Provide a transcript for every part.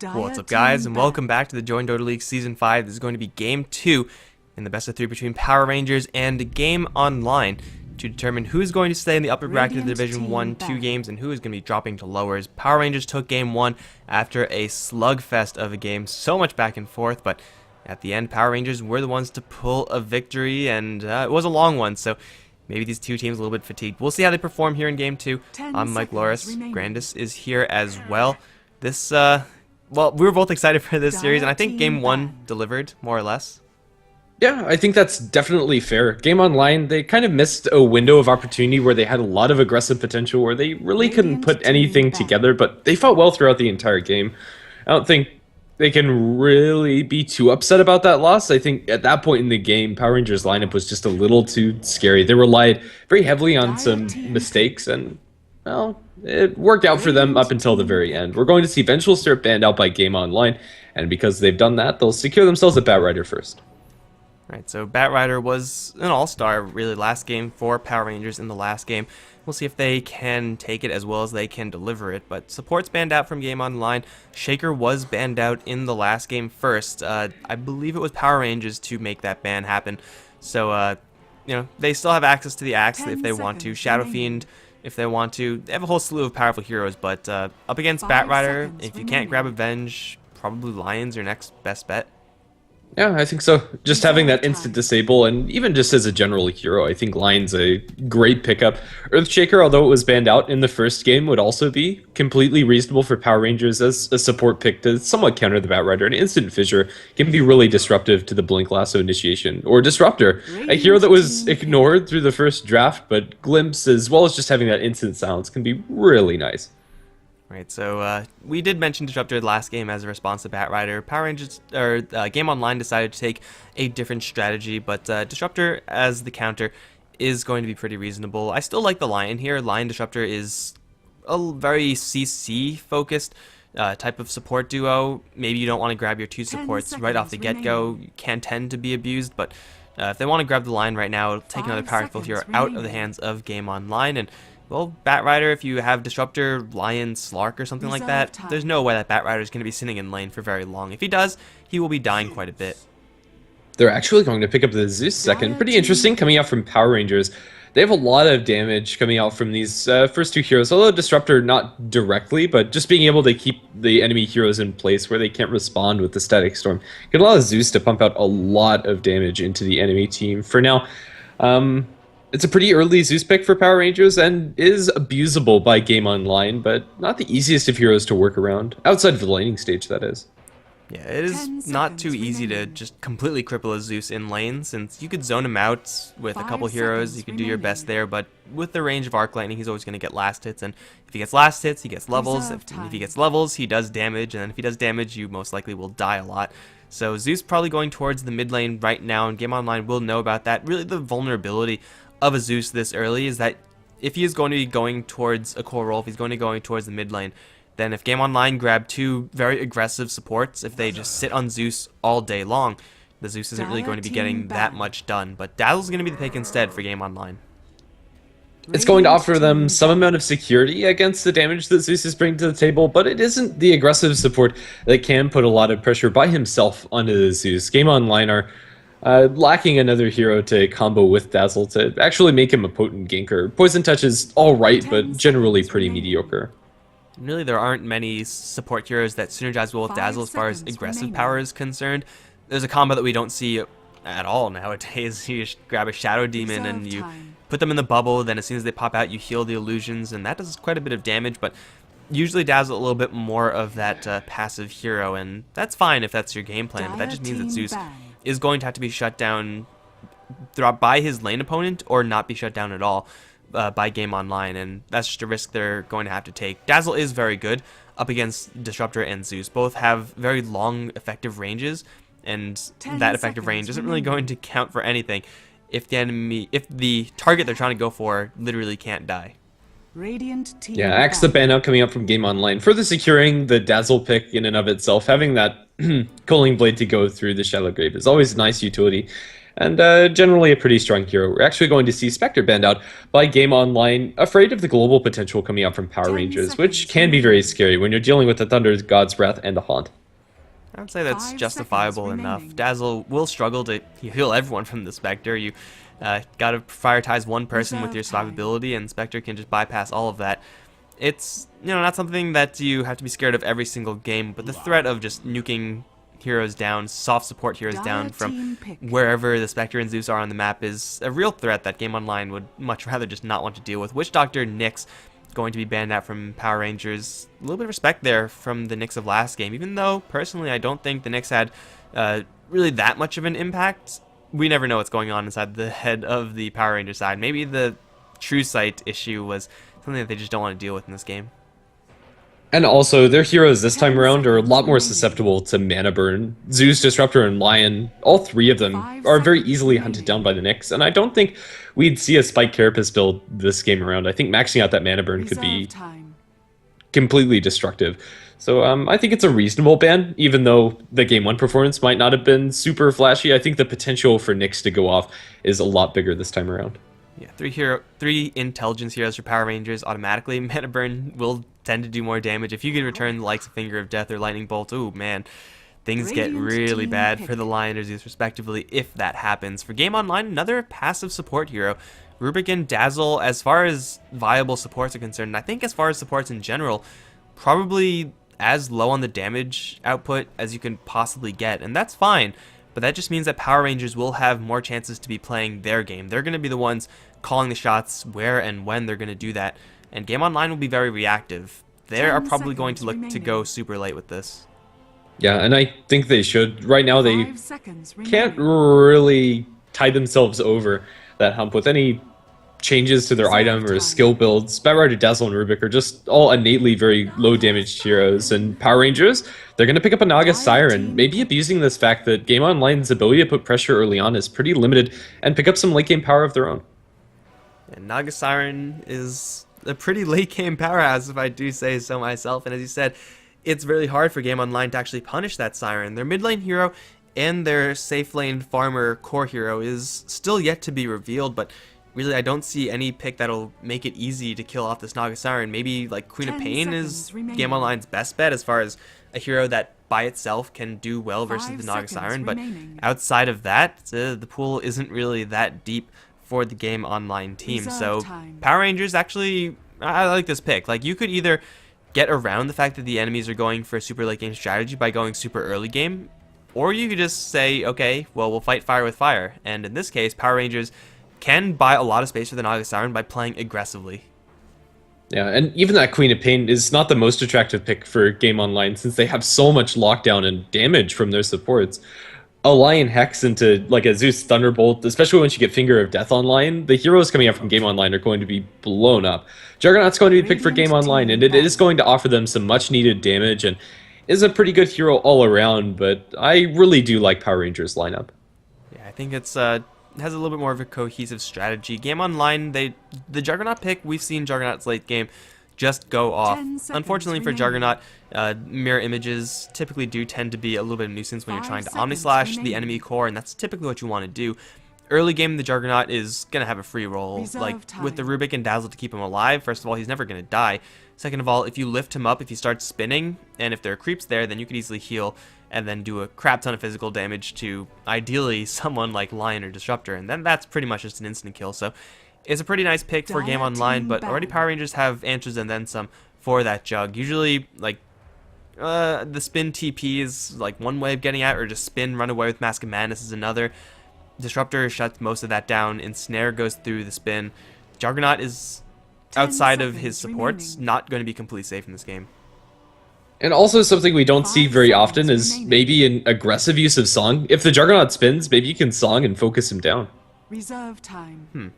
What's up, guys, and welcome back to the Join Dota League Season 5. This is going to be Game 2 in the best of 3 between Power Rangers and GameOnline to determine who is going to stay in the upper bracket of the Division 1-2 games and who is going to be dropping to lowers. Power Rangers took Game 1 after a slugfest of a game, so much back and forth, but at the end, Power Rangers were the ones to pull a victory, and it was a long one, so maybe these two teams a little bit fatigued. We'll see how they perform here in Game 2. I'm Mikelorus. Grandis is here as well. This, well, we were both excited for this series, and I think Game 1 delivered, more or less. Yeah, I think that's definitely fair. GameOnline, they kind of missed a window of opportunity where they had a lot of aggressive potential, where they really couldn't put anything together, but they fought well throughout the entire game. I don't think they can really be too upset about that loss. I think at that point in the game, Power Rangers' lineup was just a little too scary. They relied very heavily on some mistakes, and, well, it worked out for them up until the very end. We're going to see Vengeful Syrup banned out by GameOnline, and because they've done that, they'll secure themselves a Batrider first. Right, so Batrider was an all-star, really, last game for Power Rangers in the last game. We'll see if they can take it as well as they can deliver it, but support's banned out from GameOnline. Shaker was banned out in the last game first. I believe it was Power Rangers to make that ban happen. So, you know, they still have access to the Axe if they want to. Shadow Fiend, if they want to. They have a whole slew of powerful heroes, but up against Batrider, if you can't grab Avenge, probably Lion's your next best bet. Yeah, I think so. Just having that instant disable, and even just as a general hero, I think Lion's a great pickup. Earthshaker, although it was banned out in the first game, would also be completely reasonable for Power Rangers as a support pick to somewhat counter the Batrider. And Instant Fissure can be really disruptive to the Blink Lasso initiation, or Disruptor, a hero that was ignored through the first draft, but Glimpse, as well as just having that instant silence, can be really nice. Right, so we did mention Disruptor last game as a response to Batrider. Power Rangers, or GameOnline decided to take a different strategy, but Disruptor as the counter is going to be pretty reasonable. I still like the Lion here. Lion Disruptor is a very CC-focused type of support duo. Maybe you don't want to grab your two supports right off the get-go. You can tend to be abused, but if they want to grab the Lion right now, it'll take another powerful hero out of the hands of GameOnline, and well, Batrider, if you have Disruptor, Lion, Slark, or something like that, there's no way that Batrider is going to be sitting in lane for very long. If he does, he will be dying quite a bit. They're actually going to pick up the Zeus second. Pretty interesting coming out from Power Rangers. They have a lot of damage coming out from these first two heroes, although Disruptor not directly, but just being able to keep the enemy heroes in place where they can't respond with the Static Storm. Can allow Zeus to pump out a lot of damage into the enemy team. For now, it's a pretty early Zeus pick for Power Rangers and is abusable by GameOnline, but not the easiest of heroes to work around. Outside of the laning stage, that is. Yeah, it is not too easy to just completely cripple a Zeus in lane, since you could zone him out with a couple heroes, you can do your best there, but with the range of Arc Lightning, he's always going to get last hits, and if he gets last hits, he gets levels. If he gets levels, he does damage, and then if he does damage, you most likely will die a lot. So Zeus probably going towards the mid lane right now, and GameOnline will know about that. Really, the vulnerability of a Zeus this early is that if he is going to be going towards a core role, if he's going to be going towards the mid lane, then if GameOnline grab two very aggressive supports, if they just sit on Zeus all day long, the Zeus isn't really going to be getting that much done. But Dazzle's going to be the pick instead for GameOnline. It's going to offer them some amount of security against the damage that Zeus is bringing to the table, but it isn't the aggressive support that can put a lot of pressure by himself onto the Zeus. GameOnline are lacking another hero to combo with Dazzle to actually make him a potent ganker. Poison Touch is alright, but generally pretty mediocre. Really, there aren't many support heroes that synergize well with Dazzle as far as aggressive power is concerned. There's a combo that we don't see at all nowadays. You just grab a Shadow Demon and you put them in the bubble, then as soon as they pop out, you heal the illusions, and that does quite a bit of damage, but usually Dazzle a little bit more of that passive hero, and that's fine if that's your game plan, but that just means that Zeus is going to have to be shut down by his lane opponent or not be shut down at all by GameOnline, and that's just a risk they're going to have to take. Dazzle is very good up against Disruptor and Zeus. Both have very long effective ranges, and that effective range isn't really going to count for anything if the target they're trying to go for literally can't die. Yeah, Axe the ban out coming up from GameOnline, further securing the Dazzle pick in and of itself. Having that Culling Blade to go through the Shallow Grave is always a nice utility. and generally a pretty strong hero. We're actually going to see Spectre banned out by Game Online, afraid of the global potential coming out from Power Rangers, which can be very scary when you're dealing with the Thunder God's Wrath and the Haunt. I would say that's justifiable enough. Dazzle will struggle to heal everyone from the Spectre. You gotta prioritize one person with your survivability, and Spectre can just bypass all of that. It's, not something that you have to be scared of every single game, but the threat of just nuking heroes down, soft support heroes down from wherever the Spectre and Zeus are on the map is a real threat that Game Online would much rather just not want to deal with. Witch Doctor Nyx going to be banned out from Power Rangers. A little bit of respect there from the Nyx of last game, even though personally I don't think the Nyx had really that much of an impact. We never know what's going on inside the head of the Power Ranger side. Maybe the True Sight issue was something that they just don't want to deal with in this game. And also, their heroes this time around are a lot more susceptible to mana burn. Zeus, Disruptor, and Lion, all three of them are very easily hunted down by the Nyx, and I don't think we'd see a Spike Carapace build this game around. I think maxing out that mana burn could be completely destructive. So I think it's a reasonable ban, even though the Game 1 performance might not have been super flashy. I think the potential for Nyx to go off is a lot bigger this time around. Yeah, three intelligence heroes for Power Rangers automatically. Mana burn will tend to do more damage. If you could return the likes of Finger of Death or Lightning Bolt, ooh man, things get really bad for the Lion or Zeus respectively if that happens. For Game Online, another passive support hero. Rubik and Dazzle, as far as viable supports are concerned, and I think as far as supports in general, probably as low on the damage output as you can possibly get, and that's fine. But that just means that Power Rangers will have more chances to be playing their game. They're going to be the ones calling the shots where and when they're going to do that. And Game Online will be very reactive. They are probably going to look to go super late with this. Yeah, and I think they should. Right now they can't really tie themselves over that hump with any changes to their item or skill builds. Batrider, Dazzle, and Rubik are just all innately very low damage heroes, and Power Rangers, they're going to pick up a Naga Siren, maybe abusing this fact that Game Online's ability to put pressure early on is pretty limited and pick up some late game power of their own. And Naga Siren is a pretty late game powerhouse, if I do say so myself, and as you said, it's really hard for Game Online to actually punish that Siren. Their mid lane hero and their safe lane farmer core hero is still yet to be revealed, but really, I don't see any pick that'll make it easy to kill off this Naga Siren. Maybe like Queen of Pain is Game Online's best bet as far as a hero that by itself can do well versus the Naga Siren. But outside of that, the pool isn't really that deep for the Game Online team. So Power Rangers actually, I like this pick. Like you could either get around the fact that the enemies are going for a super late game strategy by going super early game, or you could just say, okay, well, we'll fight fire with fire. And in this case, Power Rangers can buy a lot of space for the Naga Siren by playing aggressively. Yeah, and even that Queen of Pain is not the most attractive pick for Game Online since they have so much lockdown and damage from their supports. A Lion Hex into like a Zeus Thunderbolt, especially once you get Finger of Death online, the heroes coming out from Game Online are going to be blown up. Juggernaut's going to be picked for Game Online, and it is going to offer them some much needed damage and is a pretty good hero all around, but I really do like Power Rangers lineup. Yeah, I think it's has a little bit more of a cohesive strategy. Game Online, the Juggernaut pick, we've seen Juggernaut's late game just go off. Unfortunately for Juggernaut, mirror images typically do tend to be a little bit of a nuisance when you're trying to Omni-Slash the enemy core, and that's typically what you want to do. Early game, the Juggernaut is going to have a free roll. Like, with the Rubik and Dazzle to keep him alive, first of all, he's never going to die. Second of all, if you lift him up, if he starts spinning, and if there are creeps there, then you could easily heal and then do a crap ton of physical damage to, ideally, someone like Lion or Disruptor, and then that's pretty much just an instant kill. So it's a pretty nice pick for Game Online, but already Power Rangers have answers and then some for that Jug. Usually, like, the spin TP is like one way of getting at, or just spin, run away with Mask of Madness is another. Disruptor shuts most of that down, Ensnare goes through the spin. Juggernaut is, outside of his supports, not going to be completely safe in this game. And also something we don't see very often is maybe an aggressive use of Song. If the Juggernaut spins, maybe you can Song and focus him down. Reserve time.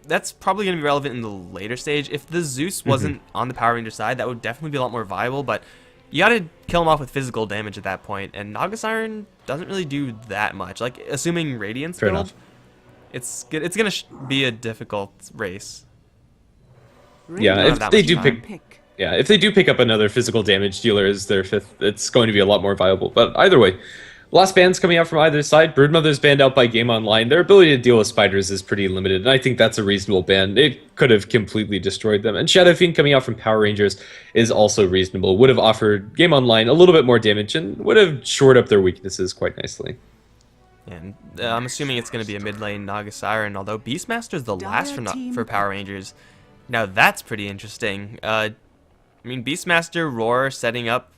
That's probably going to be relevant in the later stage. If the Zeus wasn't on the Power Ranger side, that would definitely be a lot more viable, but you got to kill him off with physical damage at that point, and Naga Siren doesn't really do that much. Like, assuming Radiance build, it's going to be a difficult race. Yeah, if they do pick... Yeah, if they do pick up another physical damage dealer as their fifth, it's going to be a lot more viable. But either way, Last bans coming out from either side. Broodmother's banned out by GameOnline. Their ability to deal with spiders is pretty limited, and I think that's a reasonable ban. It could have completely destroyed them. And Shadow Fiend coming out from Power Rangers is also reasonable. Would have offered GameOnline a little bit more damage and would have shored up their weaknesses quite nicely. And I'm assuming it's going to be a mid lane Naga Siren, although Beastmaster's the last for Power Rangers. Now that's pretty interesting. I mean, Beastmaster, Roar setting up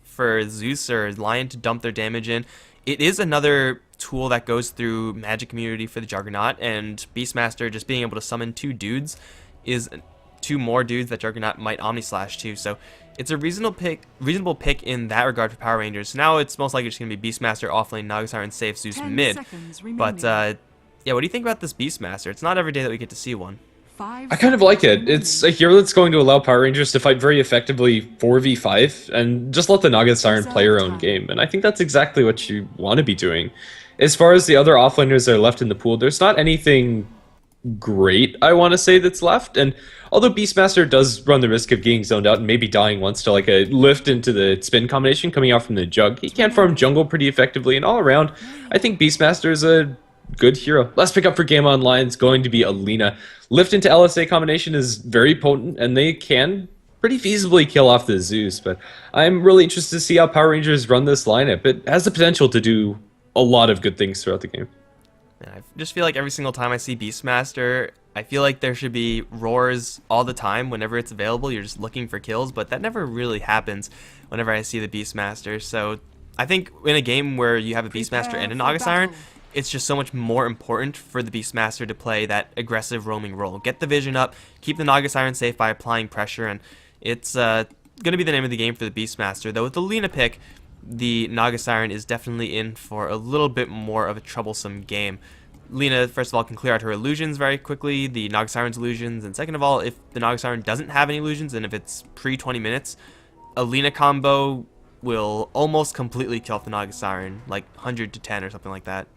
for Zeus or Lion to dump their damage in. It is another tool that goes through Magic Community for the Juggernaut, and Beastmaster just being able to summon two more dudes that Juggernaut might Omnislash to. So it's a reasonable pick in that regard for Power Rangers. So now it's most likely just going to be Beastmaster offlane, Naga Siren safe, Zeus mid. But yeah, what do you think about this Beastmaster? It's not every day that we get to see one. I kind of like it. It's a hero that's going to allow Power Rangers to fight very effectively 4v5 and just let the Naga Siren play her own game. And I think that's exactly what you want to be doing. As far as the other offlaners that are left in the pool, there's not anything great, I want to say, that's left. And although Beastmaster does run the risk of getting zoned out and maybe dying once to like a lift into the spin combination coming out from the jug, he can farm jungle pretty effectively. And all around, I think Beastmaster is a good hero. Last pickup for GameOnline is going to be Alina. Lift into LSA combination is very potent, and they can pretty feasibly kill off the Zeus, but I'm really interested to see how Power Rangers run this lineup. It has the potential to do a lot of good things throughout the game. I just feel like every single time I see Beastmaster, I feel like there should be roars all the time whenever it's available. You're just looking for kills, but that never really happens whenever I see the Beastmaster. So I think in a game where you have a Beastmaster and a Naga Siren, it's just so much more important for the Beastmaster to play that aggressive roaming role. Get the vision up, keep the Naga Siren safe by applying pressure, and it's going to be the name of the game for the Beastmaster. Though with the Lina pick, the Naga Siren is definitely in for a little bit more of a troublesome game. Lina, first of all, can clear out her illusions very quickly, the Naga Siren's illusions, and second of all, if the Naga Siren doesn't have any illusions, and if it's pre-20 minutes, a Lina combo will almost completely kill off the Naga Siren, like 100 to 10 or something like that.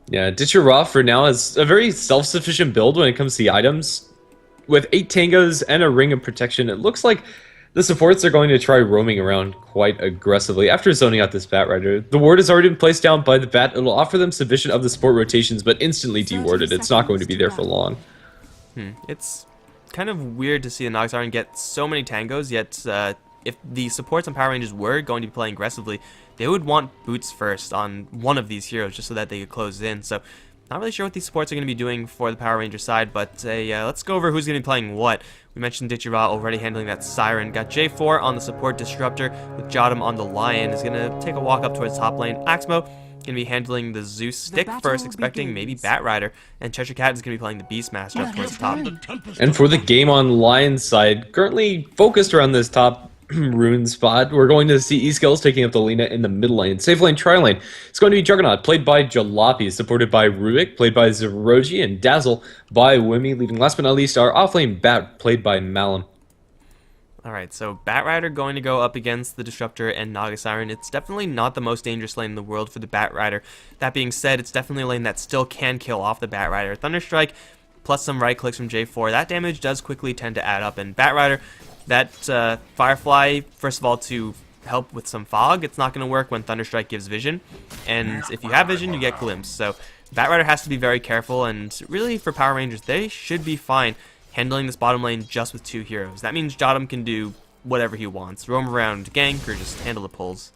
Yeah, Ditcher Raw for now is a very self-sufficient build when it comes to the items. With 8 tangos and a ring of protection, it looks like the supports are going to try roaming around quite aggressively after zoning out this Bat Rider. The ward has already been placed down by the Bat. It'll offer them sufficient of the support rotations, but instantly dewarded. It's not going to be there for long. It's kind of weird to see the Naga Siren get so many tangos, yet if the supports on Power Rangers were going to be playing aggressively, they would want boots first on one of these heroes just so that they could close in. So not really sure what these supports are going to be doing for the Power Ranger side, but let's go over who's going to be playing what. We mentioned Ditchira already handling that Siren. Got J4 on the support Disruptor with Jodam on the Lion. Is going to take a walk up towards top lane. Axmo going to be handling the Zeus stick first, expecting maybe Bat Rider. And Cheshire Cat is going to be playing the Beastmaster up towards the top. And for the GameOnline side, currently focused around this top rune spot, we're going to see E-Skills taking up the Lina in the mid lane. Safe lane, tri-lane. It's going to be Juggernaut, played by Jalopy, supported by Rubik, played by Zeroji, and Dazzle by Wimmy, leaving last but not least our offlane Bat, played by Malum. Alright, so Bat Rider going to go up against the Disruptor and Naga Siren. It's definitely not the most dangerous lane in the world for the Bat Rider. That being said, it's definitely a lane that still can kill off the Bat Rider. Thunderstrike plus some right clicks from J4, that damage does quickly tend to add up, and Bat Rider, that Firefly, first of all, to help with some fog, it's not going to work when Thunderstrike gives vision, and if you have vision, you get glimpse. So Bat Rider has to be very careful, and really for Power Rangers, they should be fine handling this bottom lane just with 2 heroes. That means Jodam can do whatever he wants, roam around, gank, or just handle the pulls.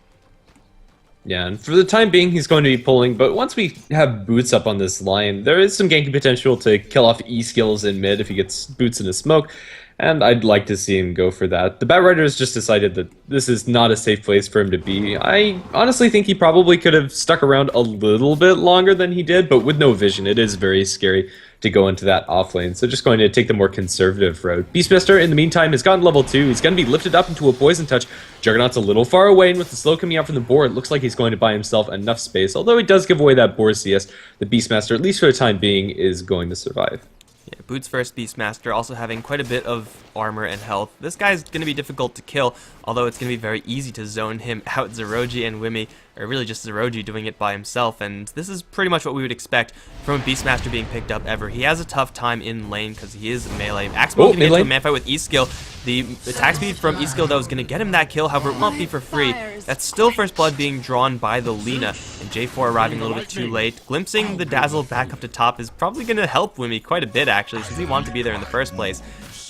Yeah, and for the time being, he's going to be pulling, but once we have boots up on this line, there is some ganking potential to kill off E-Skills in mid if he gets boots in his smoke, and I'd like to see him go for that. The Bat Rider has just decided that this is not a safe place for him to be. I honestly think he probably could have stuck around a little bit longer than he did, but with no vision, it is very scary to go into that off lane, so just going to take the more conservative route. Beastmaster, in the meantime, has gotten level 2. He's going to be lifted up into a Poison Touch. Juggernaut's a little far away, and with the slow coming out from the board, it looks like he's going to buy himself enough space. Although he does give away that board CS, the Beastmaster, at least for the time being, is going to survive. Yeah, Boots first Beastmaster, also having quite a bit of armor and health. This guy's going to be difficult to kill, although it's going to be very easy to zone him out. Zeroji and Wimmy, or really just Zeroji doing it by himself, and this is pretty much what we would expect from a Beastmaster being picked up ever. He has a tough time in lane because he is melee. Axebone can get into a man fight with E-Skill. The attack speed from E-Skill, though, is going to get him that kill, however, it won't be for free. That's still first blood being drawn by the Lina, and J4 arriving a little bit too late. Glimpsing the Dazzle back up to top is probably going to help Wimmy quite a bit, actually, since he wanted to be there in the first place.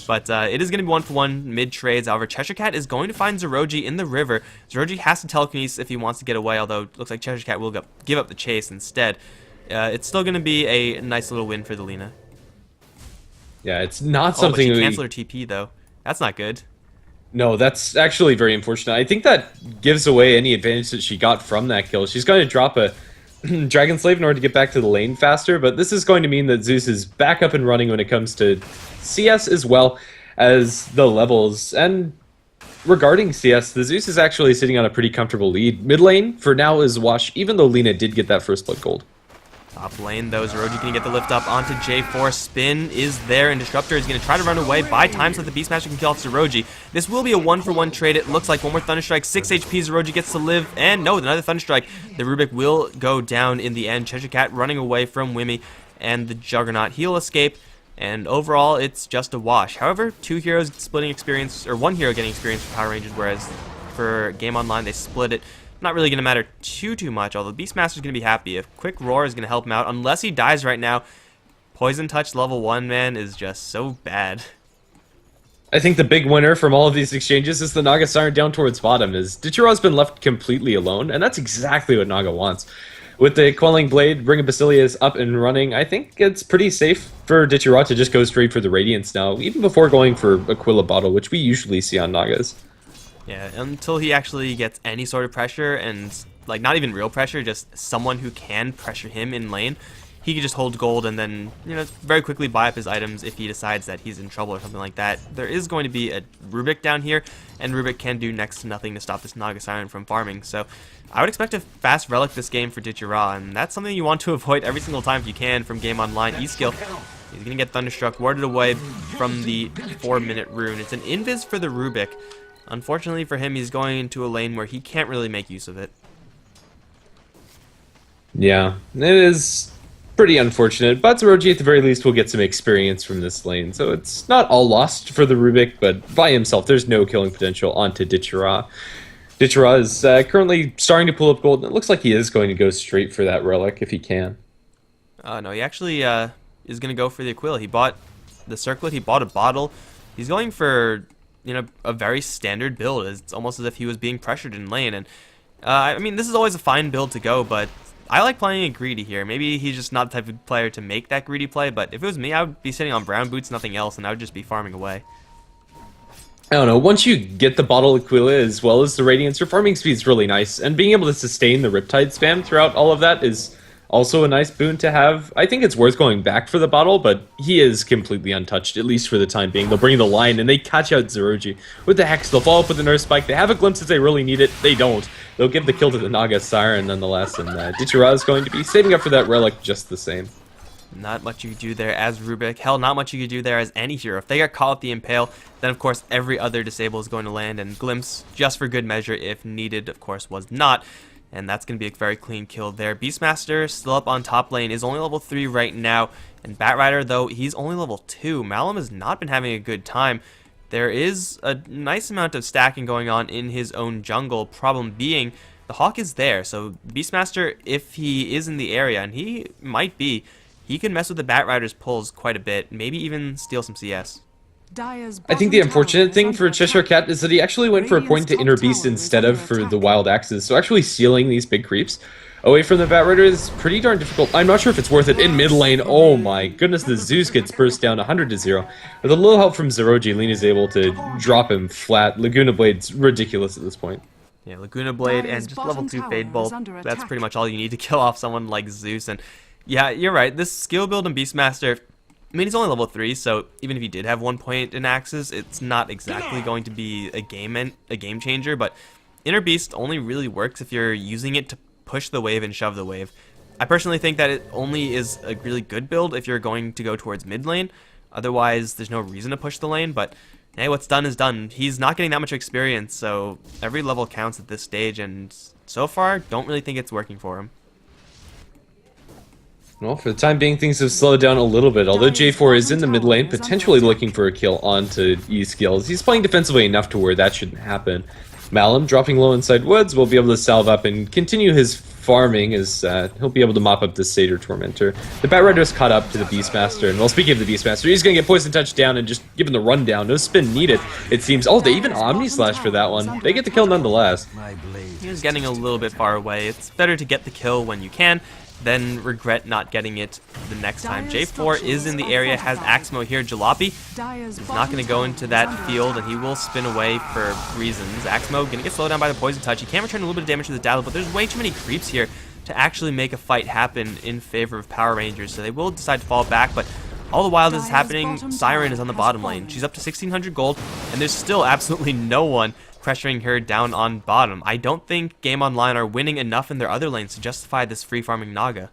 But it is going to be 1-for-1 mid-trades. However, Cheshire Cat is going to find Zeroji in the river. Zeroji has to telekinesis if he wants to get away, although it looks like Cheshire Cat will give up the chase instead. It's still going to be a nice little win for the Lina. Yeah, it's not something but she canceled her TP, though. That's not good. No, that's actually very unfortunate. I think that gives away any advantage that she got from that kill. She's going to drop a Dragon Slave in order to get back to the lane faster, but this is going to mean that Zeus is back up and running when it comes to CS as well as the levels. And regarding CS, the Zeus is actually sitting on a pretty comfortable lead. Mid lane, for now, is wash, even though Lina did get that first blood gold. Top lane, though, Zeroji can get the lift up onto J4. Spin is there, and Disruptor is going to try to run away by time so that the Beastmaster can kill off Zeroji. This will be a 1-for-1 trade. It looks like one more Thunderstrike, 6 HP, Zeroji gets to live, and no, another Thunderstrike. The Rubik will go down in the end. Cheshire Cat running away from Wimmy, and the Juggernaut. He'll escape, and overall, it's just a wash. However, 2 heroes splitting experience, or 1 hero getting experience for Power Rangers, whereas for GameOnline, they split it. Not really going to matter too much, although Beastmaster's going to be happy. If Quick Roar is going to help him out, unless he dies right now. Poison Touch level 1, man, is just so bad. I think the big winner from all of these exchanges is the Naga Siren down towards bottom, as Dichira's been left completely alone, and that's exactly what Naga wants. With the Quelling Blade, Ring of Basilius up and running, I think it's pretty safe for Dichira to just go straight for the Radiance now, even before going for Aquila Bottle, which we usually see on Nagas. Yeah, until he actually gets any sort of pressure, and like not even real pressure, just someone who can pressure him in lane, he can just hold gold and then, you know, very quickly buy up his items if he decides that he's in trouble or something like that. There is going to be a Rubik down here, and Rubik can do next to nothing to stop this Naga Siren from farming, so I would expect a fast relic this game for Dichira, and that's something you want to avoid every single time if you can from GameOnline. E-Skill, he's going to get Thunderstruck, warded away from the 4-minute rune. It's an invis for the Rubik. Unfortunately for him, he's going into a lane where he can't really make use of it. Yeah, it is pretty unfortunate, but Zeroji at the very least will get some experience from this lane, so it's not all lost for the Rubik, but by himself, there's no killing potential onto Dichira. Dichira is currently starting to pull up gold, and it looks like he is going to go straight for that relic if he can. No, he actually is going to go for the Aquila. He bought the Circlet, he bought a bottle. He's going for, you know, a very standard build. It's almost as if he was being pressured in lane, and I mean, this is always a fine build to go, but I like playing it greedy here. Maybe he's just not the type of player to make that greedy play, but if it was me, I would be sitting on brown boots, nothing else, and I would just be farming away. I don't know, once you get the bottle Aquila as well as the Radiance, your farming speed is really nice, and being able to sustain the Riptide spam throughout all of that is also a nice boon to have. I think it's worth going back for the bottle, but he is completely untouched, at least for the time being. They'll bring the line, and they catch out Zeroji with the Hex. They'll follow up with the Nurse Spike. They have a glimpse if they really need it. They don't. They'll give the kill to the Naga Siren nonetheless, and Dichira is going to be saving up for that relic just the same. Not much you could do there as Rubik. Hell, not much you could do there as any hero. If they get caught with the Impale, then of course every other disable is going to land, and Glimpse, just for good measure if needed, of course was not. And that's going to be a very clean kill there. Beastmaster still up on top lane, is only level 3 right now. And Batrider, though, he's only level 2. Malum has not been having a good time. There is a nice amount of stacking going on in his own jungle. Problem being, the Hawk is there. So Beastmaster, if he is in the area, and he might be, he can mess with the Batrider's pulls quite a bit. Maybe even steal some CS. I think the unfortunate thing for Cheshire Cat is that he actually went for a point to Inner Beast instead of for the Wild Axes, so actually sealing these big creeps away from the Batrider is pretty darn difficult. I'm not sure if it's worth it in mid lane. Oh my goodness, the Zeus gets burst down 100-0. With a little help from Zeroji, Lean is able to drop him flat. Laguna Blade's ridiculous at this point. Yeah, Laguna Blade and just level 2 Fade Bolt, that's pretty much all you need to kill off someone like Zeus. And yeah, you're right, this skill build in Beastmaster, I mean, he's only level 3, so even if he did have 1 point in Axes, it's not exactly going to be a game changer, but Inner Beast only really works if you're using it to push the wave and shove the wave. I personally think that it only is a really good build if you're going to go towards mid lane. Otherwise, there's no reason to push the lane, but hey, what's done is done. He's not getting that much experience, so every level counts at this stage, and so far, don't really think it's working for him. Well, for the time being, things have slowed down a little bit. Although J4 is in the mid lane, potentially looking for a kill onto E-Skills. He's playing defensively enough to where that shouldn't happen. Malum, dropping low inside woods, will be able to salve up and continue his farming as he'll be able to mop up the Satyr Tormentor. The Batrider's caught up to the Beastmaster, and well, speaking of the Beastmaster, he's going to get Poison Touch down and just give him the rundown. No spin needed, it seems. Oh, they even Omni Slash for that one. They get the kill nonetheless. He was getting a little bit far away. It's better to get the kill when you can, then regret not getting it the next time. J4 is in the area, has Axmo here. Jalopy is not going to go into that field, and he will spin away for reasons. Axmo going to get slowed down by the Poison Touch. He can return a little bit of damage to the Dazzle, but there's way too many creeps here to actually make a fight happen in favor of Power Rangers, so they will decide to fall back, but all the while this is happening, Siren is on the bottom lane. She's up to 1,600 gold, and there's still absolutely no one pressuring her down on bottom. I don't think GameOnline are winning enough in their other lanes to justify this free farming Naga.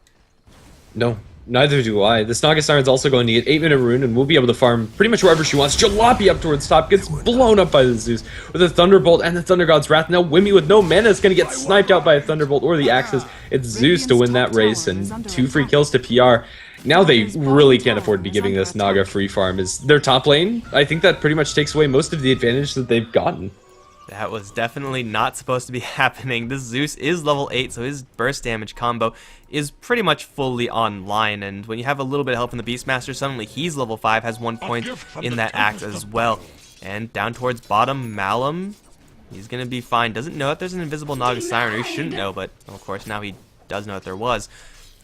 No, neither do I. This Naga Siren's also going to get 8-minute rune and will be able to farm pretty much wherever she wants. Jalopy up towards top, gets blown up by the Zeus with a Thunderbolt and the Thunder God's Wrath. Now Wimmy with no mana is going to get sniped out by a Thunderbolt or the Axes. It's Zeus to win that race, and 2 free kills to PR. Now they really can't afford to be giving this Naga free farm. Is their top lane? I think that pretty much takes away most of the advantage that they've gotten. That was definitely not supposed to be happening. This Zeus is level 8, so his burst damage combo is pretty much fully online, and when you have a little bit of help from the Beastmaster, suddenly he's level 5, has 1 point in that axe as well. And down towards bottom, Malum, he's going to be fine. Doesn't know that there's an invisible Naga Siren, or he shouldn't know, but of course now he does know that there was.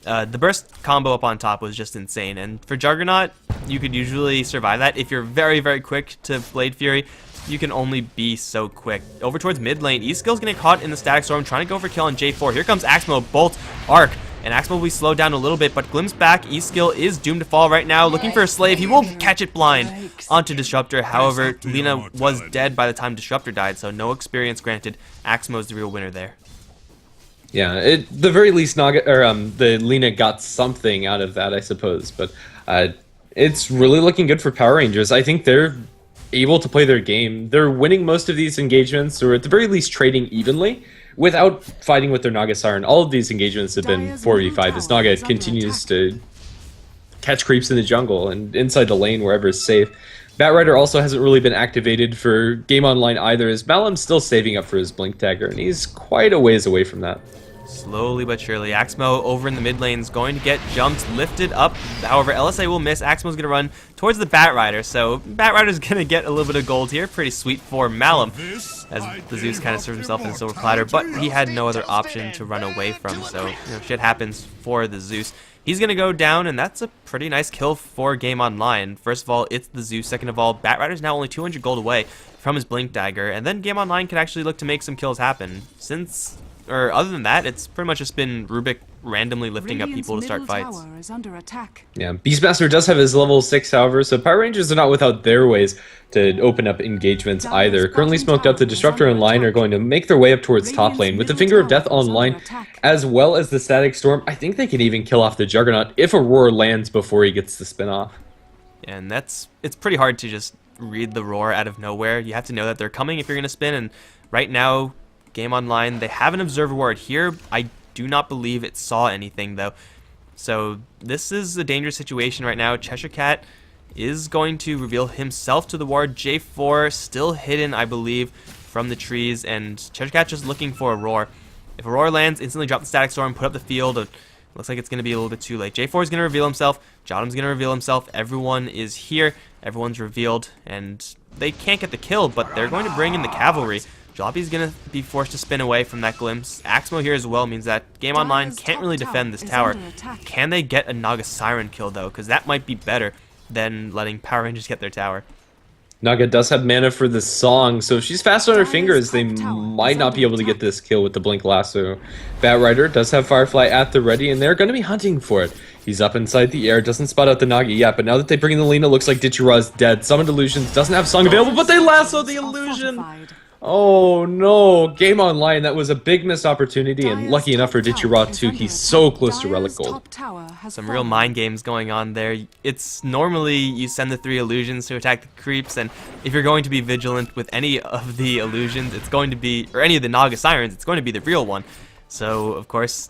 The burst combo up on top was just insane, and for Juggernaut, you could usually survive that. If you're very, very quick to Blade Fury, you can only be so quick. Over towards mid lane, E-Skill's gonna get caught in the Static Storm, trying to go for kill on J4. Here comes Axmo, Bolt, Arc, and Axmo will be slowed down a little bit, but Glimpse back. E-Skill is doomed to fall right now, looking for a Slave. He will catch it blind onto Disruptor. However, Lina was dead by the time Disruptor died, so no experience granted. Axmo's the real winner there. Yeah, at the very least, the Lina got something out of that, I suppose. But it's really looking good for Power Rangers. I think they're able to play their game. They're winning most of these engagements, or at the very least trading evenly, without fighting with their Naga Siren. All of these engagements have been 4v5 as Naga continues to catch creeps in the jungle and inside the lane wherever is safe. Batrider also hasn't really been activated for GameOnline either, as Malum's still saving up for his Blink Dagger, and he's quite a ways away from that. Slowly but surely, Axmo over in the mid lane is going to get jumped, lifted up. However, LSA will miss. Axmo's going to run towards the Batrider, so Batrider's going to get a little bit of gold here. Pretty sweet for Malum, as the Zeus kind of served himself in a silver platter, but he had no other option to run away from, so shit happens for the Zeus. He's going to go down, and that's a pretty nice kill for GameOnline. First of all, it's the Zeus. Second of all, Batrider's now only 200 gold away from his Blink Dagger, and then GameOnline can actually look to make some kills happen. Other than that, it's pretty much just been Rubik randomly lifting up people to start fights. Yeah, Beastmaster does have his level 6, however, so Power Rangers are not without their ways to open up engagements either. Currently smoked up, the Disruptor and Line are going to make their way up towards top lane. With the Finger of Death online, as well as the Static Storm, I think they can even kill off the Juggernaut if a Roar lands before he gets the spin off. And it's pretty hard to just read the Roar out of nowhere. You have to know that they're coming if you're going to spin, and right now, GameOnline, they have an Observer Ward here. I do not believe it saw anything, though. So this is a dangerous situation right now. Cheshire Cat is going to reveal himself to the ward. J4 still hidden, I believe, from the trees, and Cheshire Cat just looking for a Roar. If a Roar lands, instantly drop the Static Storm, put up the field. Looks like it's going to be a little bit too late. J4 is going to reveal himself. Jotum's going to reveal himself. Everyone is here. Everyone's revealed, and they can't get the kill, but they're going to bring in the Cavalry. Jalopy's going to be forced to spin away from that glimpse. Axmo here as well means that GameOnline can't really defend this tower. Can they get a Naga Siren kill, though? Because that might be better than letting Power Rangers get their tower. Naga does have mana for the song, so if she's fast on her fingers, they might not be able to get this kill with the Blink Lasso. Batrider does have Firefly at the ready, and they're going to be hunting for it. He's up inside the air, doesn't spot out the Naga yet, but now that they bring in the Lina, looks like Ditchura is dead. Summon Illusions, doesn't have song available, but they lasso the illusion! Oh no, Game Online, that was a big missed opportunity, and lucky enough for Dichira too, he's so close to Relic Gold. Some real mind games going on there. It's normally you send the 3 illusions to attack the creeps, and if you're going to be vigilant with any of the illusions, it's going to be, or any of the Naga Sirens, it's going to be the real one. So, of course,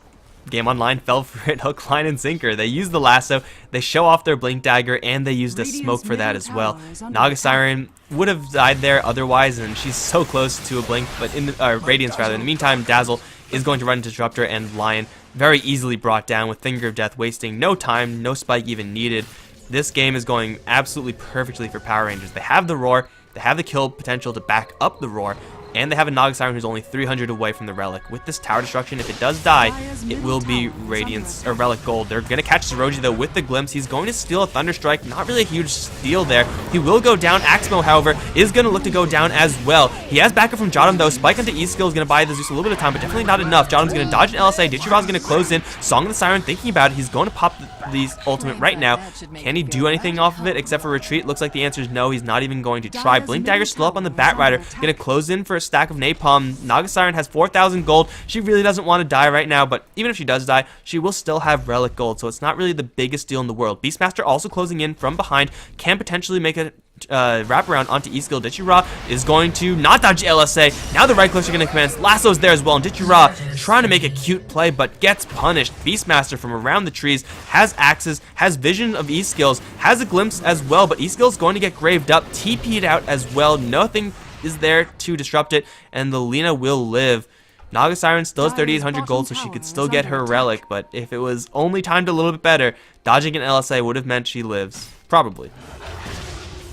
Game Online fell for it hook, line, and sinker. They used the lasso, they show off their blink dagger, and they used a smoke for that as well. Naga Siren would have died there otherwise, and she's so close to a blink, but in the Radiance rather. In the meantime, Dazzle is going to run into Disruptor, and Lion very easily brought down with Finger of Death, wasting no time, no spike even needed. This game is going absolutely perfectly for Power Rangers. They have the Roar, they have the kill potential to back up the Roar, and they have a Naga Siren who's only 300 away from the Relic. With this tower destruction, if it does die, it will be Radiance or Relic Gold. They're going to catch Zeroji though with the Glimpse. He's going to steal a Thunder Strike. Not really a huge steal there. He will go down. Axmo, however, is going to look to go down as well. He has backup from Jotum though. Spike onto E-Skill is going to buy the Zeus a little bit of time, but definitely not enough. Jotum's going to dodge an LSA. Dichira's going to close in. Song of the Siren thinking about it. He's going to pop the ultimate right now. Can he do anything off of it except for retreat? Looks like the answer is no. He's not even going to try. Blink Dagger still up on the Bat Rider. Going to close in for a stack of Napalm. Naga Siren has 4,000 gold. She really doesn't want to die right now, but even if she does die, she will still have Relic Gold, so it's not really the biggest deal in the world. Beastmaster also closing in from behind, can potentially make a wraparound onto E-Skill. Dichira is going to not dodge LSA. Now the right clicks are going to commence. Lasso's there as well, and Dichira trying to make a cute play, but gets punished. Beastmaster from around the trees has axes, has vision of E-Skills, has a glimpse as well, but E-Skill's going to get graved up, TP'd out as well. Nothing is there to disrupt it, and the Lina will live. Naga Siren still has 3,800 gold, so she could still get her Relic, but if it was only timed a little bit better, dodging an LSA would have meant she lives. Probably.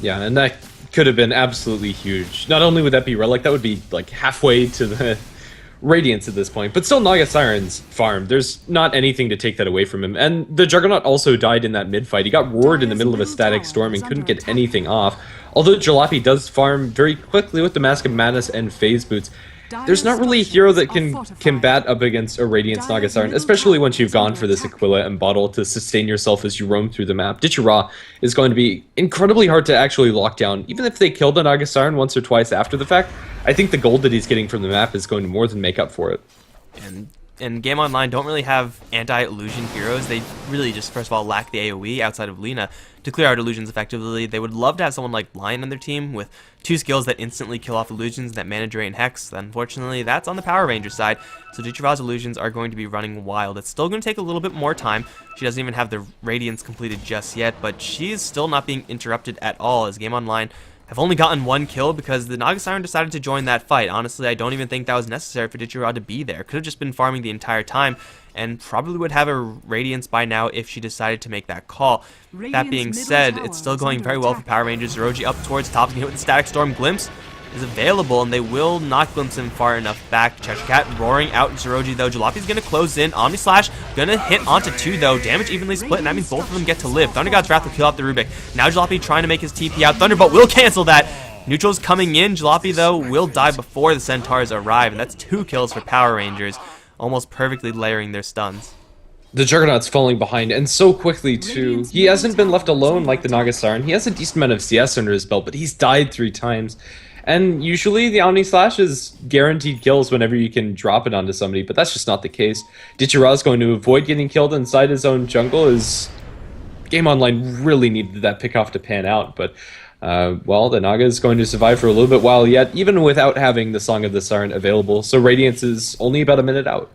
Yeah, and that could have been absolutely huge. Not only would that be Relic, that would be like halfway to the Radiance at this point, but still Naga Siren's farm. There's not anything to take that away from him, and the Juggernaut also died in that mid-fight. He got roared in the middle of a static storm and couldn't get anything off. Although Jalopy does farm very quickly with the Mask of Madness and Phase Boots, there's not really a hero that can combat up against a Radiance Naga Siren, especially once you've gone for this Aquila and Bottle to sustain yourself as you roam through the map. Dichira is going to be incredibly hard to actually lock down. Even if they kill the Naga Siren once or twice after the fact, I think the gold that he's getting from the map is going to more than make up for it. And Game Online don't really have anti-illusion heroes. They really just, first of all, lack the AoE outside of Lina to clear out illusions effectively. They would love to have someone like Lion on their team with 2 skills that instantly kill off illusions, that Mana Drain Hex. Unfortunately, that's on the Power Ranger side, so Dichira's illusions are going to be running wild. It's still going to take a little bit more time. She doesn't even have the Radiance completed just yet, but she's still not being interrupted at all, as Game Online have only gotten 1 kill because the Naga Siren decided to join that fight. Honestly, I don't even think that was necessary for Dichira to be there. Could have just been farming the entire time, and probably would have a Radiance by now if she decided to make that call. That being said, it's still going very well for Power Rangers. Zeroji up towards top, hit with the Static Storm. Glimpse is available, and they will not glimpse him far enough back. Cheshire Cat roaring out Zeroji though. Jalopy's going to close in. Omni Slash going to hit onto 2 though. Damage evenly split, and that means both of them get to live. Thunder God's Wrath will kill out the Rubik. Now Jalopy trying to make his TP out. Thunderbolt will cancel that. Neutral's coming in. Jalopy though will die before the Centaurs arrive, and that's 2 kills for Power Rangers, almost perfectly layering their stuns. The Juggernaut's falling behind, and so quickly too. He hasn't been left alone like the Naga Siren. He has a decent amount of CS under his belt, but he's died 3 times. And usually the Omni Slash is guaranteed kills whenever you can drop it onto somebody, but that's just not the case. Dichira's going to avoid getting killed inside his own jungle, as Game Online really needed that pickoff to pan out, but well, the Naga is going to survive for a little bit while yet, even without having the Song of the Siren available, so Radiance is only about a minute out.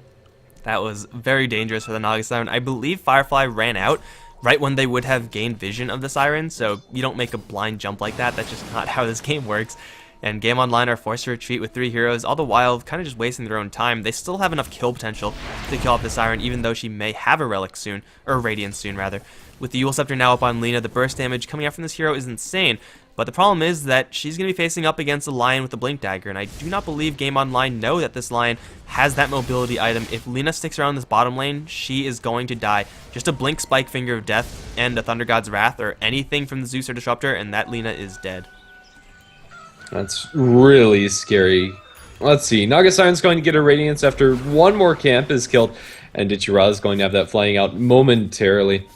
That was very dangerous for the Naga Siren. I believe Firefly ran out right when they would have gained vision of the Siren, so you don't make a blind jump like that. That's just not how this game works. And Game Online are forced to retreat with 3 heroes, all the while kind of just wasting their own time. They still have enough kill potential to kill off the Siren, even though she may have a Relic soon, or a Radiance soon, rather. With the Eul Scepter now up on Lina, the burst damage coming out from this hero is insane. But the problem is that she's going to be facing up against a Lion with a Blink Dagger, and I do not believe Game Online know that this Lion has that mobility item. If Lina sticks around this bottom lane, she is going to die. Just a Blink Spike Finger of Death and a Thunder God's Wrath, or anything from the Zeus or Disruptor, and that Lina is dead. That's really scary. Let's see. Naga Siren's going to get a Radiance after 1 more camp is killed, and Dichira is going to have that flying out momentarily.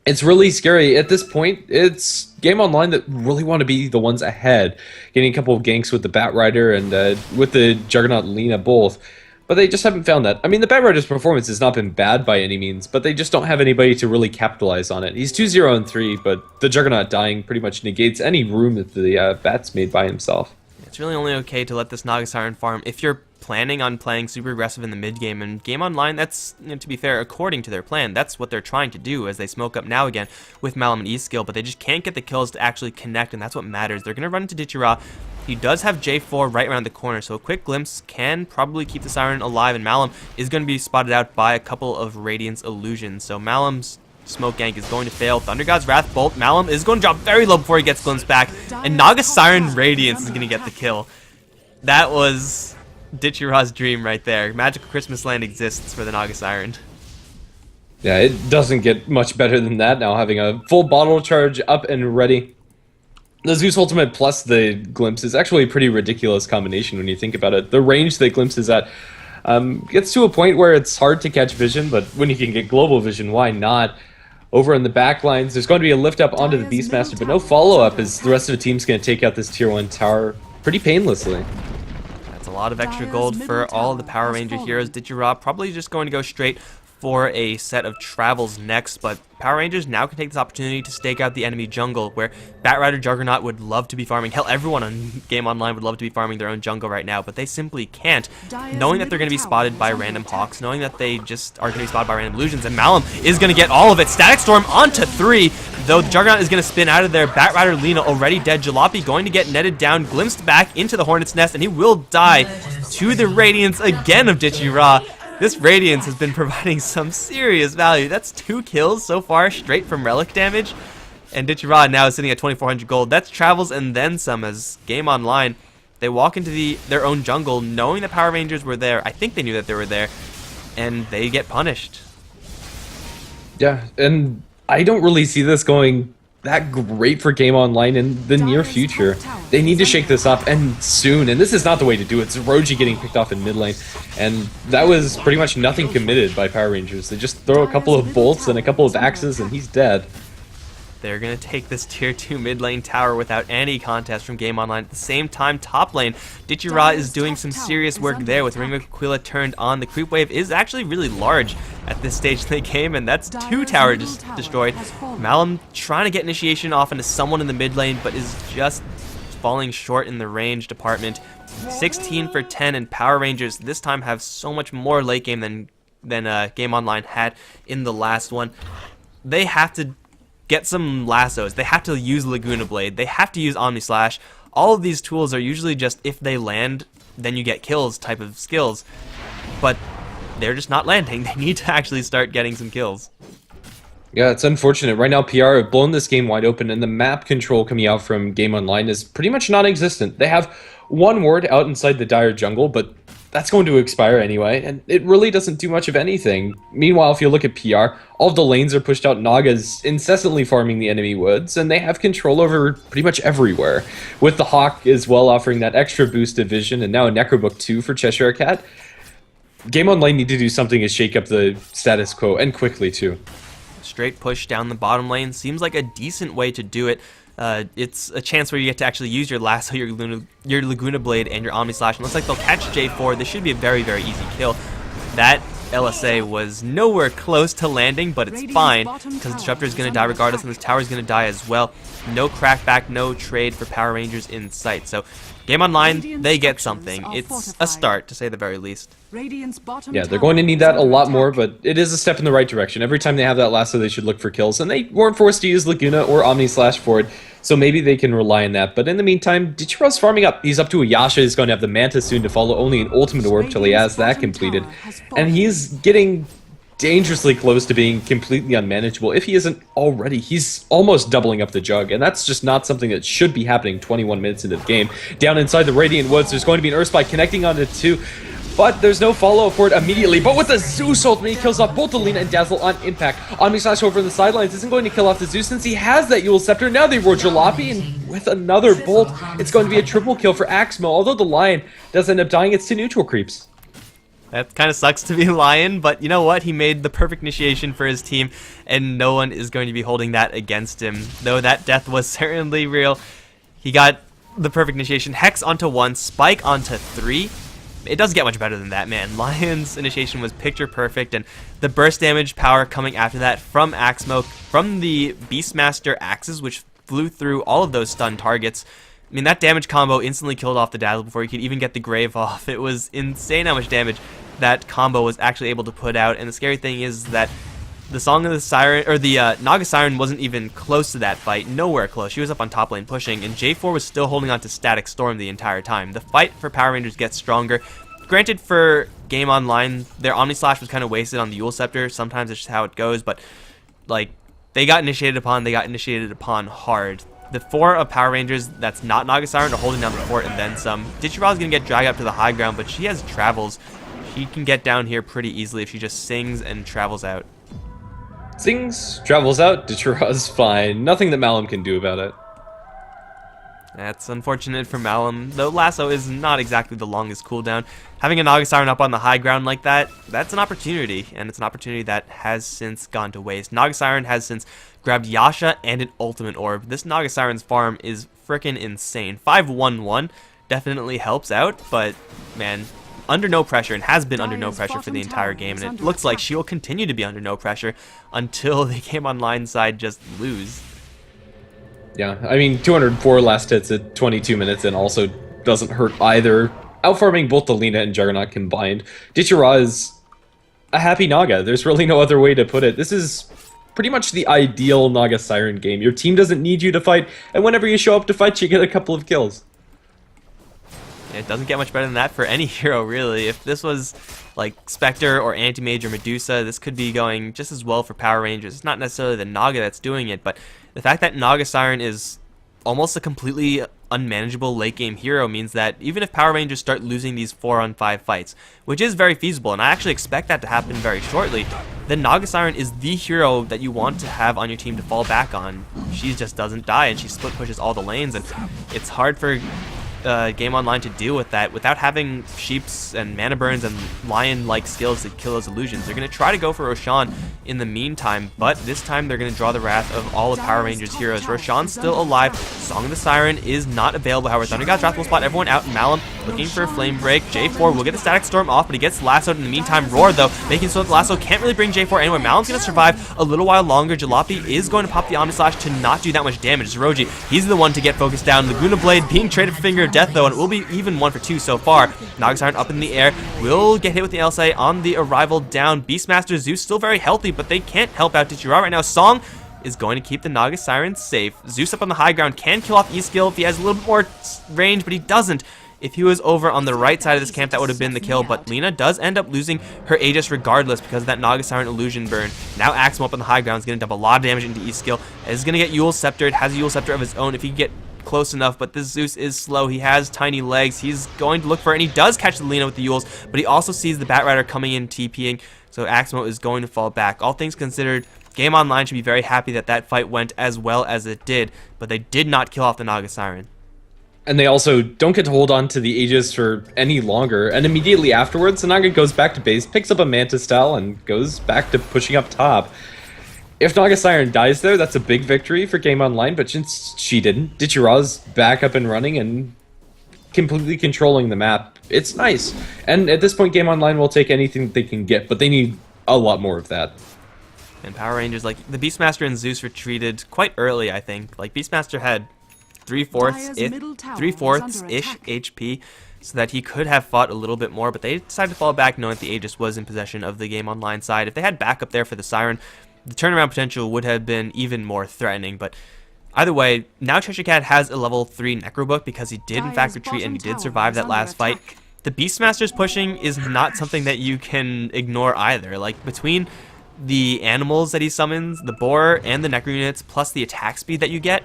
It's really scary. At this point, it's Game Online that really want to be the ones ahead, getting a couple of ganks with the Batrider and with the Juggernaut Lina both. But they just haven't found that. I mean, the Batrider's performance has not been bad by any means, but they just don't have anybody to really capitalize on it. He's 2-0-3, but the Juggernaut dying pretty much negates any room that the Bat's made by himself. It's really only okay to let this Naga Siren farm if you're planning on playing super aggressive in the mid game, and Game Online, that's, to be fair, according to their plan, that's what they're trying to do as they smoke up now again with Malum and E-Skill, but they just can't get the kills to actually connect, and that's what matters. They're going to run into Dichira. He does have J4 right around the corner, so a quick glimpse can probably keep the Siren alive, and Malum is going to be spotted out by a couple of Radiance Illusions, so Malum's smoke gank is going to fail. Thunder God's Wrath Bolt. Malum is going to drop very low before he gets glimpsed back, and Naga Siren Radiance is going to get the kill. That was Dichira's dream right there. Magical Christmas Land exists for the Naga Siren. Yeah, it doesn't get much better than that now, having a full bottle charge up and ready. The Zeus Ultimate plus the Glimpse is actually a pretty ridiculous combination when you think about it. The range that Glimpse is at gets to a point where it's hard to catch vision, but when you can get global vision, why not? Over in the back lines, there's going to be a lift up onto the Beastmaster, but no follow-up as the rest of the team's going to take out this Tier 1 tower pretty painlessly. That's a lot of extra gold for all the Power Ranger heroes. Dichira probably just going to go straight for a set of travels next, but Power Rangers now can take this opportunity to stake out the enemy jungle, where Batrider Juggernaut would love to be farming. Hell, everyone on Game Online would love to be farming their own jungle right now, but they simply can't, knowing that they're going to be spotted by random Hawks, knowing that they just are going to be spotted by random Illusions, and Malum is going to get all of it. Static Storm onto 3, though the Juggernaut is going to spin out of there. Batrider Lina already dead. Jalopy going to get netted down, glimpsed back into the Hornet's Nest, and he will die to the Radiance again of Dichira. This Radiance has been providing some serious value. That's 2 kills so far, straight from relic damage. And Dichira now is sitting at 2,400 gold. That's travels and then some, as Game Online, they walk into their own jungle knowing that Power Rangers were there. I think they knew that they were there. And they get punished. Yeah, and I don't really see this going that great for Game Online in the near future. They need to shake this up, and soon, and this is not the way to do it. Zeroji getting picked off in mid lane, and that was pretty much nothing committed by Power Rangers. They just throw a couple of bolts and a couple of axes, and he's dead. They're going to take this tier 2 mid lane tower without any contest from Game Online. At the same time, top lane, Dichira is doing some serious work there with Ring of Aquila turned on. The creep wave is actually really large at this stage of the game, and that's 2 towers destroyed. Malum trying to get initiation off into someone in the mid lane, but is just falling short in the range department. 16 for 10, and Power Rangers this time have so much more late game than Game Online had in the last one. They have to get some lassos. They have to use Laguna Blade. They have to use Omni Slash. All of these tools are usually just if they land, then you get kills type of skills. But they're just not landing. They need to actually start getting some kills. Yeah, it's unfortunate. Right now, PR have blown this game wide open, and the map control coming out from Game Online is pretty much non-existent. They have one ward out inside the Dire Jungle, but that's going to expire anyway, and it really doesn't do much of anything. Meanwhile, if you look at PR, all of the lanes are pushed out. Naga's incessantly farming the enemy woods, and they have control over pretty much everywhere. With the Hawk as well offering that extra boost of vision, and now a Necrobook 2 for Cheshire Cat. Game Online need to do something to shake up the status quo, and quickly too. Straight push down the bottom lane seems like a decent way to do it. It's a chance where you get to actually use your lasso, your Laguna Blade, and your Omni Slash. And looks like they'll catch J4. This should be a very, very easy kill. That LSA was nowhere close to landing, but it's fine because Disruptor is going to die regardless, and this tower is going to die as well. No crackback, no trade for Power Rangers in sight. So Game Online, they get something. It's a start, to say the very least. Yeah, they're going to need that a lot more, but it is a step in the right direction. Every time they have that lasso, they should look for kills, and they weren't forced to use Laguna or Omni Slash for it, so maybe they can rely on that. But in the meantime, Dichira's farming up. He's up to a Yasha. He's going to have the Manta soon to follow, only an Ultimate Orb till he has that completed. And he's getting dangerously close to being completely unmanageable. If he isn't already, he's almost doubling up the Jug, and that's just not something that should be happening 21 minutes into the game. Down inside the Radiant Woods, there's going to be an Earth Spike connecting onto 2, but there's no follow-up for it immediately. But with the Zeus ultimate, he kills off both the Lina and Dazzle on impact. Omni Slash over in the sidelines isn't going to kill off the Zeus since he has that Yule Scepter. Now they roar Jalopy, and with another bolt, it's going to be a triple kill for Axmo. Although the Lion does end up dying, it's to neutral creeps. That kind of sucks to be Lion, but you know what? He made the perfect initiation for his team, and no one is going to be holding that against him. Though that death was certainly real, he got the perfect initiation. Hex onto 1, Spike onto 3. It doesn't get much better than that, man. Lion's initiation was picture perfect, and the burst damage power coming after that from Axmo, from the Beastmaster axes, which flew through all of those stunned targets. I mean, that damage combo instantly killed off the Dazzle before you could even get the Grave off. It was insane how much damage that combo was actually able to put out, and the scary thing is that the Song of the Siren, or the Naga Siren, wasn't even close to that fight, nowhere close. She was up on top lane pushing, and J4 was still holding on to Static Storm the entire time. The fight for Power Rangers gets stronger. Granted, for Game Online, their Omni Slash was kind of wasted on the Yule Scepter. Sometimes it's just how it goes, but like, they got initiated upon hard. The 4 of Power Rangers that's not Naga Siren are holding down the fort and then some. Ditchira's going to get dragged up to the high ground, but she has travels. She can get down here pretty easily if she just sings and travels out. Sings, travels out, Ditchira's fine. Nothing that Malum can do about it. That's unfortunate for Malum, though Lasso is not exactly the longest cooldown. Having a Naga Siren up on the high ground like that, that's an opportunity, and it's an opportunity that has since gone to waste. Naga Siren has since grabbed Yasha and an ultimate orb. This Naga Siren's farm is freaking insane. 5-1-1 definitely helps out, but man, under no pressure, and has been under no pressure for the entire game, and it looks like she will continue to be under no pressure until the Game Online side just lose. Yeah, I mean, 204 last hits at 22 minutes and also doesn't hurt either. Outfarming both the Lina and Juggernaut combined. Ditchira is a happy Naga. There's really no other way to put it. This is pretty much the ideal Naga Siren game. Your team doesn't need you to fight, and whenever you show up to fight, you get a couple of kills. It doesn't get much better than that for any hero, really. If this was like Spectre or Anti-Mage or Medusa, this could be going just as well for Power Rangers. It's not necessarily the Naga that's doing it, but the fact that Naga Siren is almost a completely unmanageable late game hero means that even if Power Rangers start losing these 4-on-5 fights, which is very feasible, and I actually expect that to happen very shortly, then Naga Siren is the hero that you want to have on your team to fall back on. She just doesn't die, and she split pushes all the lanes, and it's hard for Game Online to deal with that without having Sheeps and Mana Burns and Lion-like skills to kill those illusions. They're going to try to go for Roshan in the meantime, but this time they're going to draw the wrath of all of Power Rangers heroes. Roshan's still alive. Song of the Siren is not available. However, Thunder God's Wrath will spot everyone out. Malum looking for a Flame Break. J4 will get the Static Storm off, but he gets lassoed in the meantime. Roar, though, making so that the lasso can't really bring J4 anywhere. Malum's going to survive a little while longer. Jalopy is going to pop the Omni Slash to not do that much damage. Zeroji, he's the one to get focused down. Laguna Blade being traded for Finger of Death, though, and it will be even 1 for 2 so far. Naga Siren up in the air, will get hit with the LSA on the arrival down. Beastmaster Zeus still very healthy, but they can't help out Ditchira right now. Song is going to keep the Naga Siren safe. Zeus up on the high ground can kill off E-Skill if he has a little bit more range, but he doesn't. If he was over on the right side of this camp, that would have been the kill, but Lina does end up losing her Aegis regardless because of that Naga Siren illusion burn. Now Axmo up on the high ground is going to dump a lot of damage into E-Skill. Is going to get Yule Scepter. It has a Yule Scepter of his own if he can get close enough, but this Zeus is slow. He has tiny legs. He's going to look for it, and he does catch the Lina with the Yules, but he also sees the Batrider coming in TPing, so Axmo is going to fall back. All things considered, Game Online should be very happy that that fight went as well as it did, but they did not kill off the Naga Siren. And they also don't get to hold on to the Aegis for any longer, and immediately afterwards, the Naga goes back to base, picks up a Mantis Style, and goes back to pushing up top. If Naga Siren dies there, that's a big victory for Game Online, but since she didn't, Ditchira's back up and running and completely controlling the map. It's nice. And at this point, Game Online will take anything they can get, but they need a lot more of that. And Power Rangers, like, the Beastmaster and Zeus retreated quite early, I think. Like, Beastmaster had 3/4-ish HP, so that he could have fought a little bit more, but they decided to fall back knowing that the Aegis was in possession of the Game Online side. If they had backup there for the Siren, the turnaround potential would have been even more threatening, but either way, now Cheshire Cat has a level 3 Necro Book because he did in fact retreat and he did survive that last fight. The Beastmaster's pushing is not something that you can ignore either. Like, between the animals that he summons, the boar, and the Necro units, plus the attack speed that you get,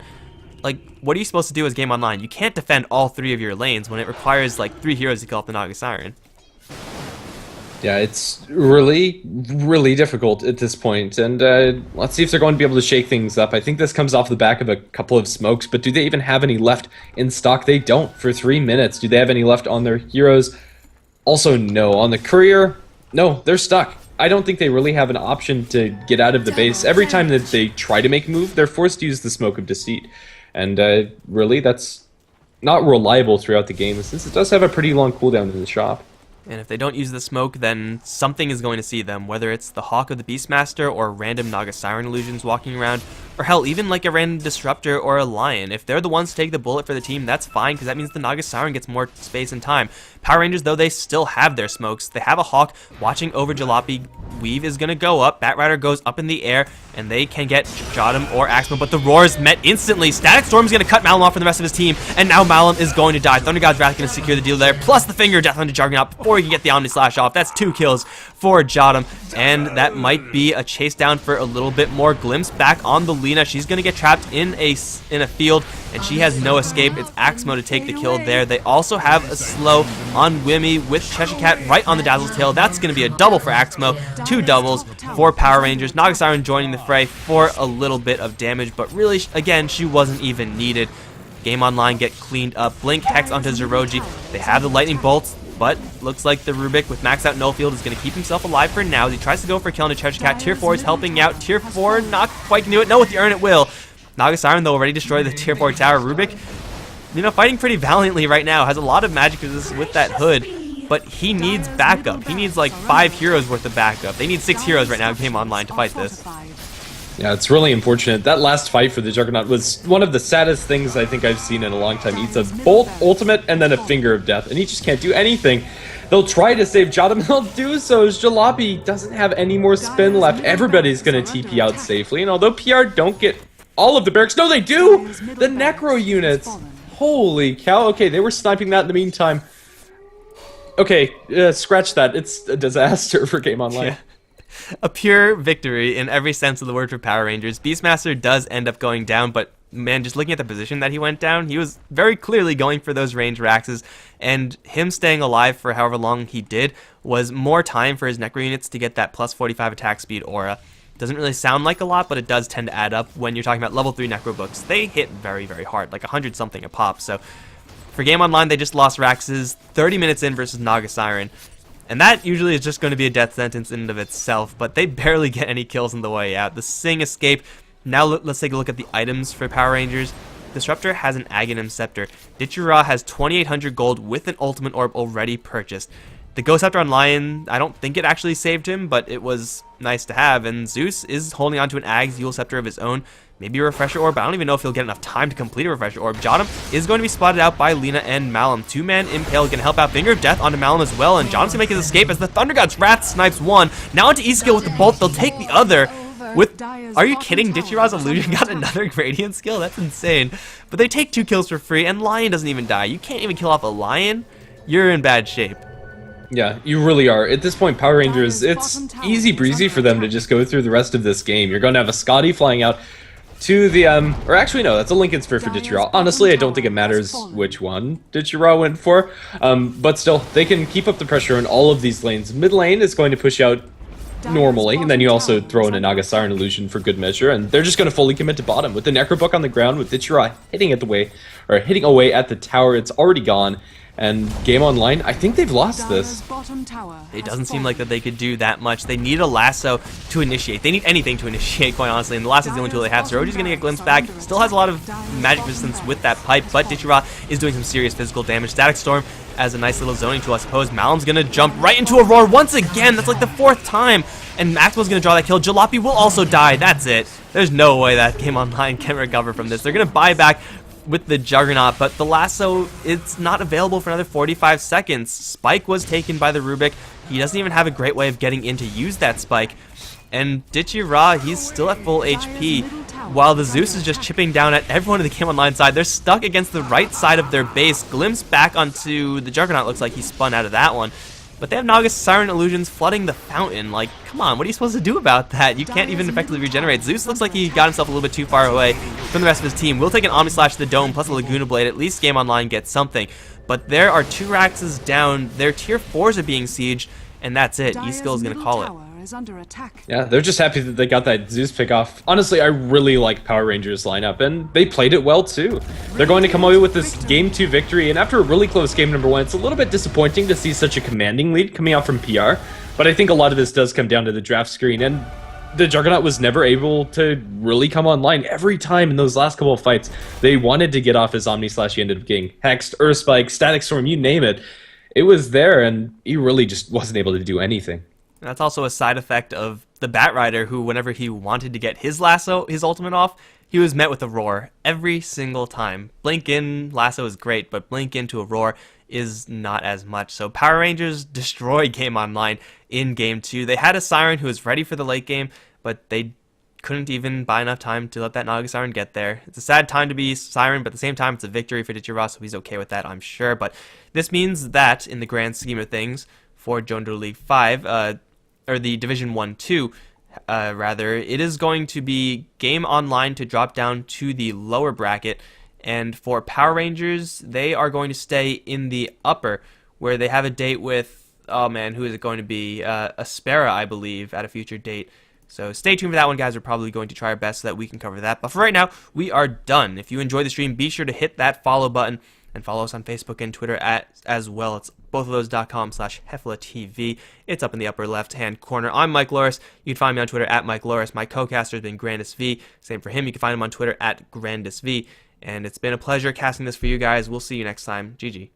like, what are you supposed to do as Game Online? You can't defend all 3 of your lanes when it requires, like, 3 heroes to kill off the Naga Siren. Yeah, it's really, really difficult at this point, and let's see if they're going to be able to shake things up. I think this comes off the back of a couple of smokes, but do they even have any left in stock? They don't for 3 minutes. Do they have any left on their heroes? Also, no. On the courier, no, they're stuck. I don't think they really have an option to get out of the base. Every time that they try to make a move, they're forced to use the Smoke of Deceit. And really, that's not reliable throughout the game, since it does have a pretty long cooldown in the shop. And if they don't use the smoke, then something is going to see them, whether it's the Hawk of the Beastmaster or random Naga Siren illusions walking around, or hell, even like a random Disruptor or a Lion. If they're the ones to take the bullet for the team, that's fine, because that means the Naga Siren gets more space and time. Power Rangers, though, they still have their smokes. They have a Hawk watching over Jalopy. Weave is going to go up. Bat Rider goes up in the air, and they can get Jodam or Axmo, but the roars met instantly. Static Storm's going to cut Malum off from the rest of his team, and now Malum is going to die. Thunder God's Wrath going to secure the deal there, plus the Finger of Death onto Juggernaut before he can get the Omni Slash off. That's 2 kills for Jodam, and that might be a chase down for a little bit more. Glimpse back on the Lena. She's going to get trapped in a field, and she has no escape. It's Axmo to take the kill there. They also have a slow on Wimmy with Cheshire Cat right on the Dazzle's tail. That's going to be a double for Axmo. 2 doubles for Power Rangers. Naga Siren joining the fray for a little bit of damage, but really, again, she wasn't even needed. GameOnline get cleaned up. Blink Hex onto Zeroji. They have the Lightning Bolts, but looks like the Rubik with maxed out no field is going to keep himself alive for now. He tries to go for a kill on the Cheshire Cat. Tier 4 is helping out. Tier 4 not quite can do it. No, with the Earn it will. Naga Siren, though, already destroyed the Tier 4 tower. Rubik, you know, fighting pretty valiantly right now. Has a lot of magic with that hood, but he needs backup. He needs like 5 heroes worth of backup. They need 6 heroes right now in GameOnline to fight this. Yeah, it's really unfortunate. That last fight for the Juggernaut was one of the saddest things I think I've seen in a long time. He eats a Bolt, Ultimate, and then a Finger of Death, and he just can't do anything. They'll try to save Jodam, they'll do so. Jalopy doesn't have any more spin left. Everybody's going to TP out safely, and although PR don't get all of the barracks, no, they do! The Necro units! Holy cow. Okay, they were sniping that in the meantime. Okay, scratch that. It's a disaster for GameOnline. Yeah. A pure victory in every sense of the word for Power Rangers. Beastmaster does end up going down, but man, just looking at the position that he went down, he was very clearly going for those range Raxes, and him staying alive for however long he did was more time for his Necro units to get that plus 45 attack speed aura. Doesn't really sound like a lot, but it does tend to add up when you're talking about level 3 Necro books. They hit very, very hard, like 100 something a pop. So for GameOnline, they just lost Raxes 30 minutes in versus Naga Siren. And that usually is just going to be a death sentence in and of itself, but they barely get any kills on the way out. The Sing escape. Now let's take a look at the items for Power Rangers. Disruptor has an Aghanim Scepter. Ditchura has 2,800 gold with an Ultimate Orb already purchased. The Ghost Scepter on Lion, I don't think it actually saved him, but it was nice to have. And Zeus is holding on to an Ag's Yule Scepter of his own. Maybe a Refresher Orb, but I don't even know if he'll get enough time to complete a Refresher Orb. Jodam is going to be spotted out by Lena and Malum. 2-man Impale is going to help out Finger of Death onto Malum as well, and Jodam's going to make his escape as the Thunder God's Wrath snipes one. Now onto E-Skill with the Bolt, they'll take the other. With, are you kidding? Ditchura's Illusion got another Gradient skill? That's insane. But they take 2 kills for free, and Lion doesn't even die. You can't even kill off a Lion? You're in bad shape. Yeah, you really are. At this point, Power Rangers, it's easy breezy for them to just go through the rest of this game. You're going to have a Scotty flying out to the, or actually no, that's a Lincoln Sphere for Ditchura. Honestly, I don't think it matters which one Ditchura went for, but still, they can keep up the pressure in all of these lanes. Mid lane is going to push out normally, and then you also throw in a Naga Siren illusion for good measure, and they're just going to fully commit to bottom with the Necro Book on the ground, with Ditchura hitting away at the tower. It's already gone. And GameOnline, I think they've lost this. It doesn't seem like that they could do that much. They need a lasso to initiate. They need anything to initiate, quite honestly, and the lasso's the only tool they have. Zeroji's going to get glimpsed back. Still has a lot of magic resistance with that pipe, but Ditchura is doing some serious physical damage. Static Storm as a nice little zoning tool, I suppose. Malum's going to jump right into a roar once again. That's like the 4th time. And Maxwell's going to draw that kill. Jalopy will also die. That's it. There's no way that GameOnline can recover from this. They're going to buy back with the Juggernaut, but the lasso, it's not available for another 45 seconds. Spike was taken by the Rubik. He doesn't even have a great way of getting in to use that Spike. And Ditchura, he's still at full HP, while the Zeus is just chipping down at everyone on the GameOnline side. They're stuck against the right side of their base. Glimpse back onto the Juggernaut. Looks like he spun out of that one. But they have Naga Siren illusions flooding the fountain. Like, come on, what are you supposed to do about that? You can't even effectively regenerate. Zeus looks like he got himself a little bit too far away from the rest of his team. We'll take an Omni Slash to the dome plus a Laguna Blade. At least GameOnline gets something. But there are 2 Raxes down. Their tier 4s are being sieged, and that's it. E-Skill is going to call it. is under attack. Yeah, they're just happy that they got that Zeus pick off. Honestly, I really like Power Rangers lineup, and they played it well too. They're going to come away with this Game 2 victory, and after a really close game number 1, it's a little bit disappointing to see such a commanding lead coming out from PR, but I think a lot of this does come down to the draft screen, and the Juggernaut was never able to really come online. Every time in those last couple of fights, they wanted to get off his Omni Slash. He ended up getting Hexed, Earthspike, Static Storm, you name it. It was there, and he really just wasn't able to do anything. That's also a side effect of the Batrider, who whenever he wanted to get his lasso, his ultimate off, he was met with a roar every single time. Blink in lasso is great, but blink into a roar is not as much. So Power Rangers destroyed GameOnline in Game 2. They had a Siren who was ready for the late game, but they couldn't even buy enough time to let that Naga Siren get there. It's a sad time to be Siren, but at the same time, it's a victory for Digiross, so he's okay with that, I'm sure. But this means that, in the grand scheme of things, for Johto League 5, or the Division 1-2, rather, it is going to be GameOnline to drop down to the lower bracket, and for Power Rangers, they are going to stay in the upper, where they have a date with, oh man, who is it going to be? Aspera, I believe, at a future date. So stay tuned for that one, guys. We're probably going to try our best so that we can cover that. But for right now, we are done. If you enjoyed the stream, be sure to hit that follow button and follow us on Facebook and Twitter as well. It's bothofthose.com/HeflaTV. It's up in the upper left-hand corner. I'm Mikelorus. You can find me on Twitter at Mikelorus. My co-caster has been GrandisV. Same for him. You can find him on Twitter at GrandisV. And it's been a pleasure casting this for you guys. We'll see you next time. GG.